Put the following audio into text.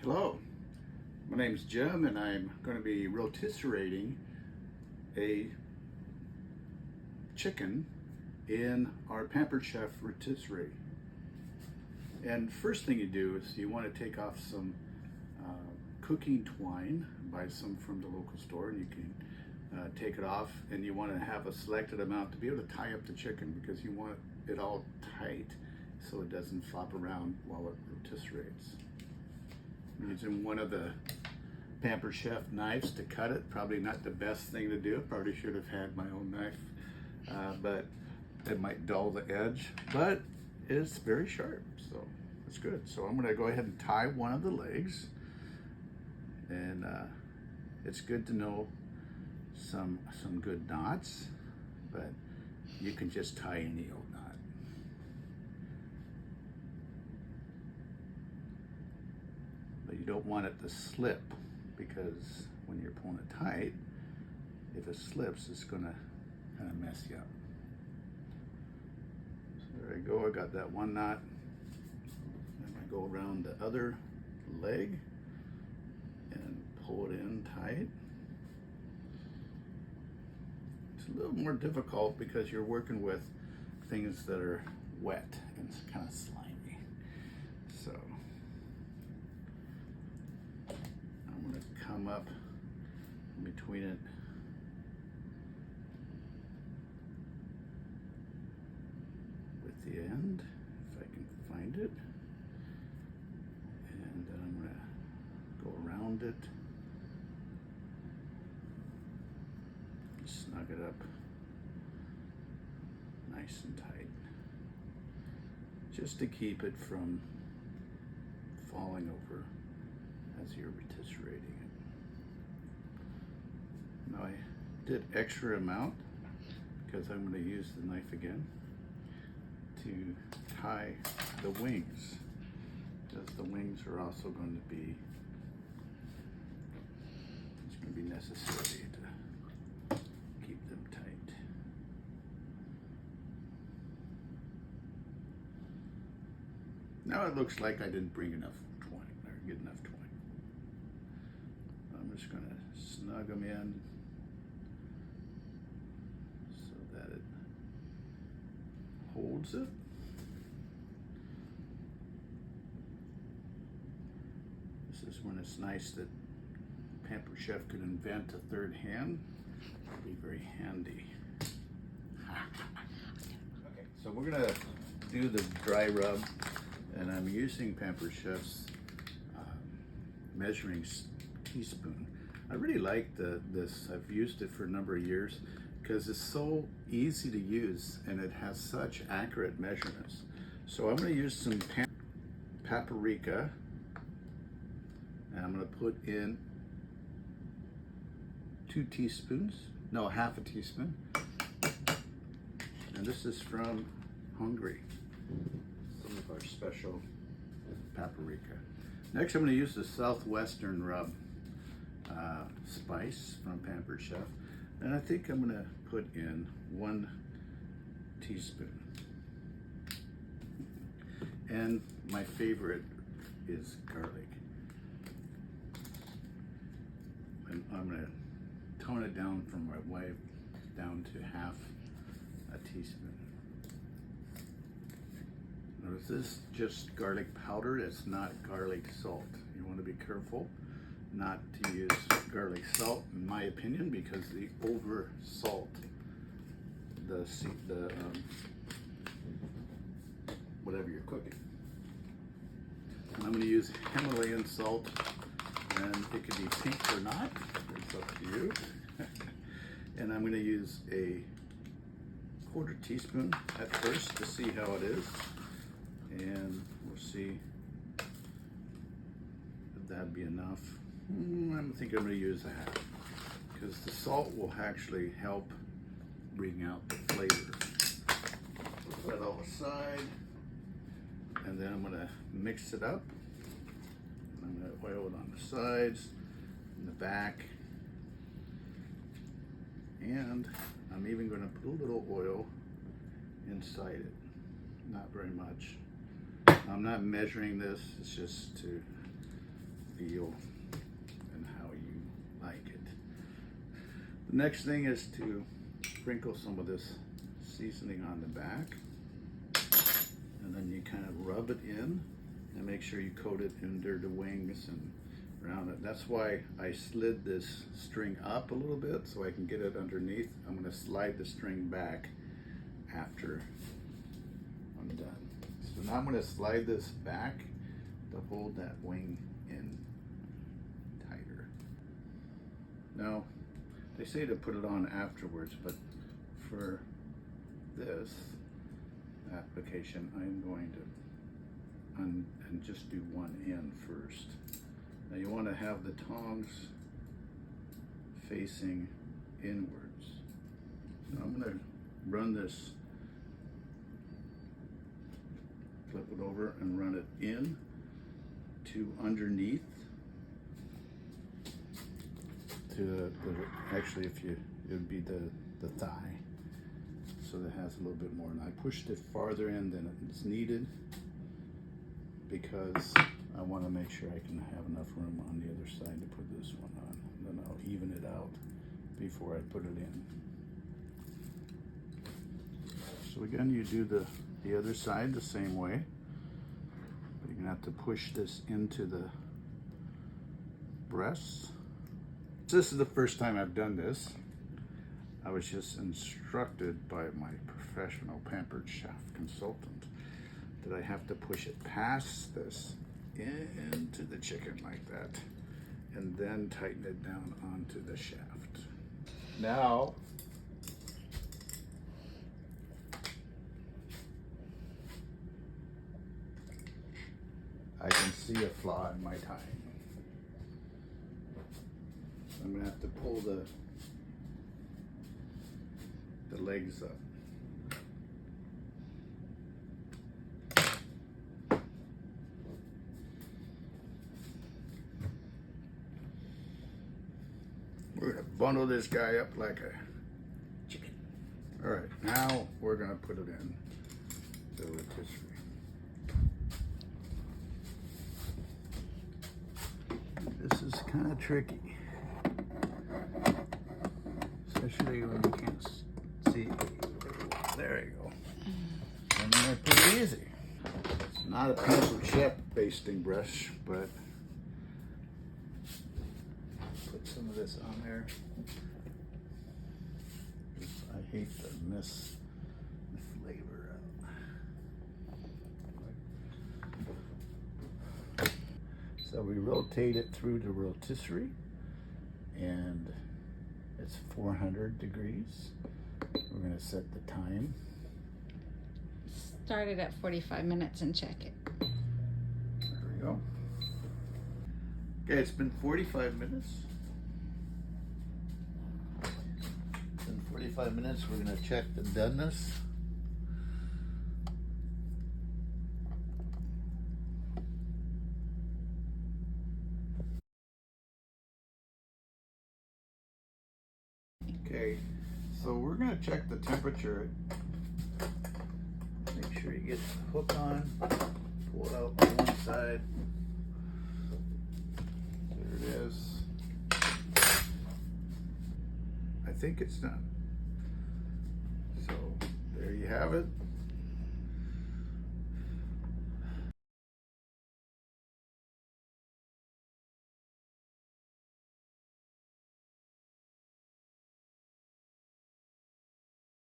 Hello, my name is Jim and I'm going to be rotisserie a chicken in our Pampered Chef rotisserie. And first thing you do is you want to take off some cooking twine, buy some from the local store, and you can take it off, and you want to have a selected amount to be able to tie up the chicken because you want it all tight so it doesn't flop around while it rotisseries. I'm using one of the Pampered Chef knives to cut it. Probably not the best thing to do. Probably should have had my own knife, but it might dull the edge, but it's very sharp, so it's good. So I'm gonna go ahead and tie one of the legs, and it's good to know some good knots, but you can just tie any old knot. But you don't want it to slip, because when you're pulling it tight, if it slips, it's gonna kind of mess you up. So there I go, I got that one knot. I'm gonna go around the other leg and pull it in tight. It's a little more difficult because you're working with things that are wet and it's kind of slimy. So I'm going to come up in between it with the end, if I can find it, and then I'm going to go around it, snug it up nice and tight, just to keep it from falling over as you're rotisserie it. Now I did extra amount because I'm going to use the knife again to tie the wings, because the wings are also going to be, it's going to be necessary to keep them tight. Now it looks like I didn't bring enough twine, or get enough twine. I'm just going to snug them in so that it holds it. This is when it's nice that Pampered Chef could invent a third hand. It'd be very handy. Okay, so we're gonna do the dry rub, and I'm using Pampered Chef's measuring teaspoon. I really like this. I've used it for a number of years because it's so easy to use and it has such accurate measurements. So I'm going to use some paprika, and I'm going to put in 2 teaspoons, no, half a teaspoon. And this is from Hungary, some of our special paprika. Next, I'm going to use the Southwestern rub spice from Pampered Chef, and I think I'm going to put in 1 teaspoon. And my favorite is garlic. And I'm going to tone it down from my wife down to half a teaspoon. Notice this is just garlic powder, it's not garlic salt. You want to be careful not to use garlic salt, in my opinion, because they over salt the whatever you're cooking. And I'm going to use Himalayan salt, and it could be pink or not, it's up to you. And I'm going to use a 1/4 teaspoon at first to see how it is, and we'll see if that'd be enough. I think I'm going to use a half, because the salt will actually help bring out the flavor. Put that all aside, and then I'm going to mix it up. I'm going to oil it on the sides, in the back, and I'm even going to put a little oil inside it. Not very much. I'm not measuring this, it's just to feel and how you like it. The next thing is to sprinkle some of this seasoning on the back, and then you kind of rub it in and make sure you coat it under the wings and around it. That's why I slid this string up a little bit so I can get it underneath. I'm going to slide the string back after I'm done. So now I'm going to slide this back to hold that wing in tighter. Now, they say to put it on afterwards, but for this application, I'm going to and just do one end first. Now you want to have the tongs facing inwards. So I'm going to run this, flip it over and run it in to underneath to actually if you, it would be the thigh, so that has a little bit more. And I pushed it farther in than it's needed because I want to make sure I can have enough room on the other side to put this one on. Then I'll even it out before I put it in. So again, you do the other side the same way. You're gonna have to push this into the breasts. This is the first time I've done this. I was just instructed by my professional Pampered Chef consultant that I have to push it past this into the chicken like that, and then tighten it down onto the shaft. Now, I can see a flaw in my tying. I'm gonna have to pull the legs up. We're gonna bundle this guy up like a chicken. All right, now we're gonna put it in the rotisserie. This is kind of tricky, especially when you can't see. There you go. And they're pretty easy. It's not a Pampered Chef basting brush, but put some of this on there. I hate to miss the flavor out. So we rotate it through the rotisserie, and it's 400 degrees. We're going to set the time. Start it at 45 minutes and check it. There we go. Okay, it's been 45 minutes. In 45 minutes, we're going to check the doneness. Okay, so we're going to check the temperature. Make sure you get the hook on, pull it out on one side. There it is. I think it's done. So there you have it.